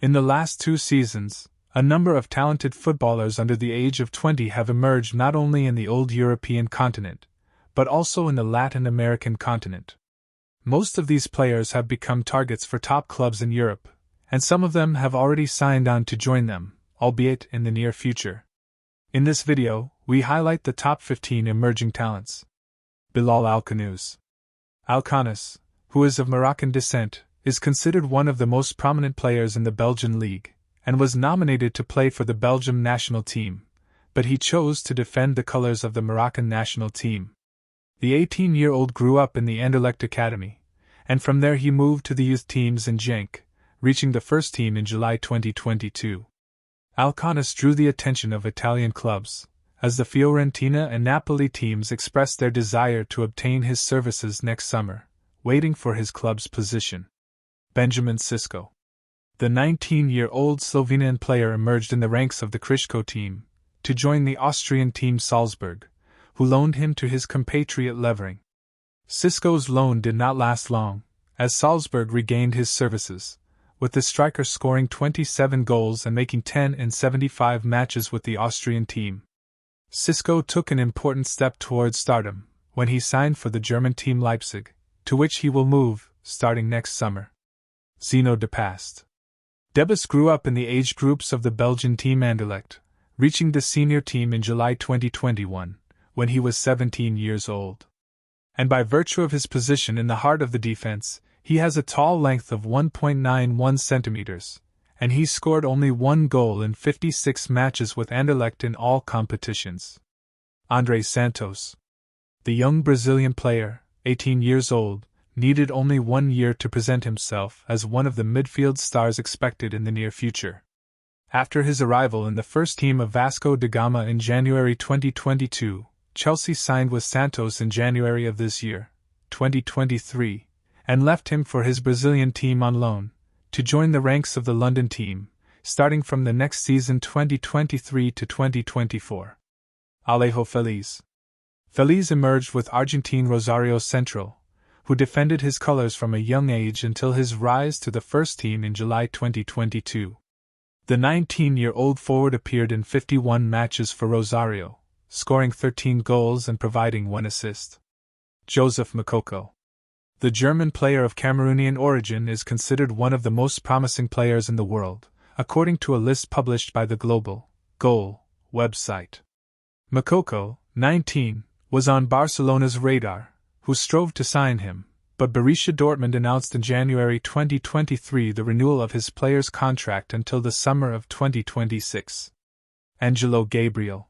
In the last 2 seasons, a number of talented footballers under the age of 20 have emerged not only in the old European continent, but also in the Latin American continent. Most of these players have become targets for top clubs in Europe, and some of them have already signed on to join them, albeit in the near future. In this video, we highlight the top 15 emerging talents. Bilal Alkhanous. Alkhanous, who is of Moroccan descent, is considered one of the most prominent players in the Belgian league, and was nominated to play for the Belgium national team, but he chose to defend the colors of the Moroccan national team. The 18-year-old grew up in the Anderlecht Academy, and from there he moved to the youth teams in Genk, reaching the first team in July 2022. Alkhanous drew the attention of Italian clubs, as the Fiorentina and Napoli teams expressed their desire to obtain his services next summer, waiting for his club's position. Benjamin Sisco. The 19-year-old Slovenian player emerged in the ranks of the Kriško team, to join the Austrian team Salzburg, who loaned him to his compatriot Levering. Sisco's loan did not last long, as Salzburg regained his services, with the striker scoring 27 goals and making 10 in 75 matches with the Austrian team. Sisco took an important step towards stardom when he signed for the German team Leipzig, to which he will move, starting next summer. Zeno de Past. Debus grew up in the age groups of the Belgian team Anderlecht, reaching the senior team in July 2021, when he was 17 years old. And by virtue of his position in the heart of the defense, he has a tall length of 1.91 centimeters, and he scored only 1 goal in 56 matches with Anderlecht in all competitions. André Santos. The young Brazilian player, 18 years old, needed only 1 year to present himself as one of the midfield stars expected in the near future. After his arrival in the first team of Vasco da Gama in January 2022, Chelsea signed with Santos in January of this year, 2023, and left him for his Brazilian team on loan, to join the ranks of the London team, starting from the next season 2023 to 2024. Alejo Feliz. Feliz emerged with Argentine Rosario Central, who defended his colors from a young age until his rise to the first team in July 2022. The 19-year-old forward appeared in 51 matches for Rosario, scoring 13 goals and providing 1 assist. Joseph Moukoko. The German player of Cameroonian origin is considered one of the most promising players in the world, according to a list published by the Global Goal website. Moukoko, 19, was on Barcelona's radar, who strove to sign him, but Borussia Dortmund announced in January 2023 the renewal of his player's contract until the summer of 2026. Angelo Gabriel.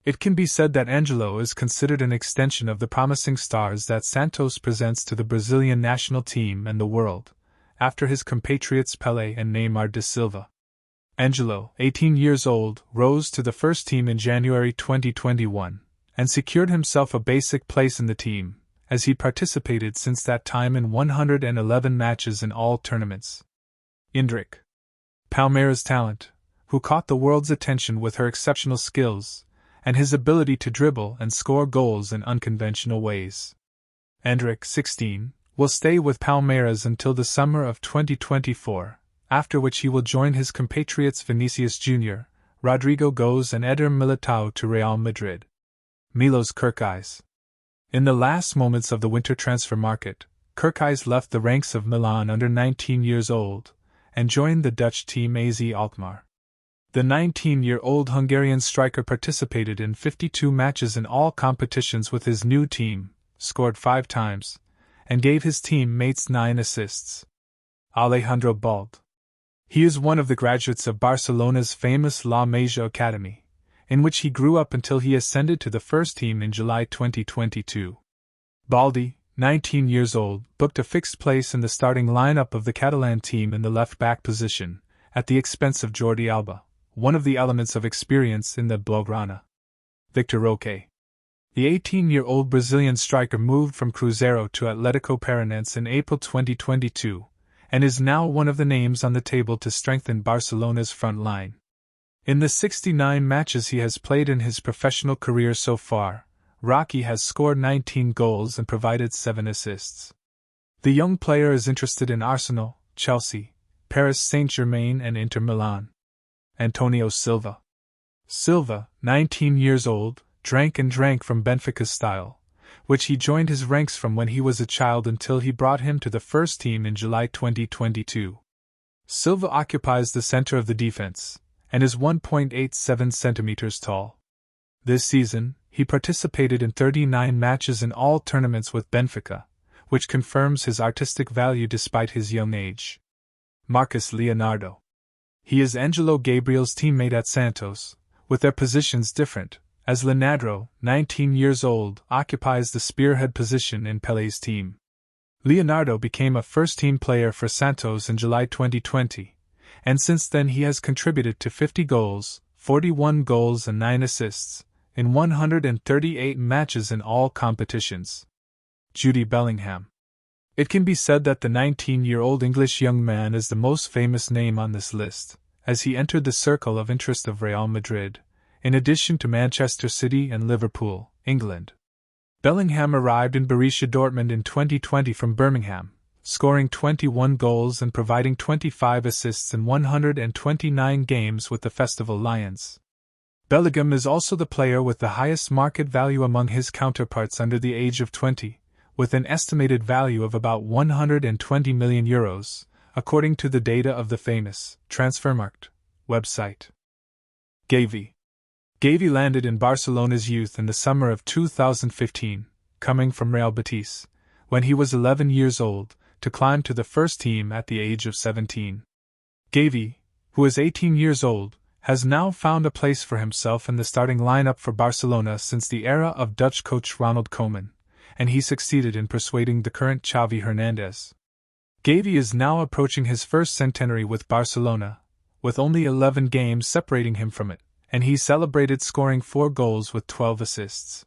It can be said that Angelo is considered an extension of the promising stars that Santos presents to the Brazilian national team and the world, after his compatriots Pelé and Neymar da Silva. Angelo, 18 years old, rose to the first team in January 2021, and secured himself a basic place in the team, as he participated since that time in 111 matches in all tournaments. Indrik. Palmeira's talent, who caught the world's attention with her exceptional skills, and his ability to dribble and score goals in unconventional ways. Endrick, 16, will stay with Palmeiras until the summer of 2024, after which he will join his compatriots Vinicius Jr., Rodrigo Goes and Eder Militao to Real Madrid. Milos Kerkez. In the last moments of the winter transfer market, Kerkez left the ranks of Milan under 19 years old, and joined the Dutch team AZ Alkmaar. The 19-year-old Hungarian striker participated in 52 matches in all competitions with his new team, scored 5 times, and gave his team mates 9 assists. Alejandro Bald. He is one of the graduates of Barcelona's famous La Masia Academy, in which he grew up until he ascended to the first team in July 2022. Baldi, 19 years old, booked a fixed place in the starting lineup of the Catalan team in the left-back position, at the expense of Jordi Alba, one of the elements of experience in the Blaugrana. Victor Roque. The 18-year-old Brazilian striker moved from Cruzeiro to Atlético Paranaense in April 2022, and is now one of the names on the table to strengthen Barcelona's front line. In the 69 matches he has played in his professional career so far, Rocky has scored 19 goals and provided 7 assists. The young player is interested in Arsenal, Chelsea, Paris Saint-Germain and Inter Milan. Antonio Silva. Silva, 19 years old, drank from Benfica's style, which he joined his ranks from when he was a child until he brought him to the first team in July 2022. Silva occupies the center of the defense, and is 1.87 centimeters tall. This season, he participated in 39 matches in all tournaments with Benfica, which confirms his artistic value despite his young age. Marcus Leonardo. He is Angelo Gabriel's teammate at Santos, with their positions different, as Leonardo, 19 years old, occupies the spearhead position in Pelé's team. Leonardo became a first-team player for Santos in July 2020, and since then he has contributed to 50 goals, 41 goals and 9 assists, in 138 matches in all competitions. Jude Bellingham. It can be said that the 19-year-old English young man is the most famous name on this list, as he entered the circle of interest of Real Madrid, in addition to Manchester City and Liverpool, England. Bellingham arrived in Borussia Dortmund in 2020 from Birmingham, scoring 21 goals and providing 25 assists in 129 games with the Festival Lions. Bellingham is also the player with the highest market value among his counterparts under the age of 20, with an estimated value of about €120 million, according to the data of the famous Transfermarkt website. Gavi. Gavi landed in Barcelona's youth in the summer of 2015, coming from Real Betis, when he was 11 years old, to climb to the first team at the age of 17. Gavi, who is 18 years old, has now found a place for himself in the starting lineup for Barcelona since the era of Dutch coach Ronald Koeman, and he succeeded in persuading the current Xavi Hernandez. Gavi is now approaching his first centenary with Barcelona, with only 11 games separating him from it, and he celebrated scoring 4 goals with 12 assists.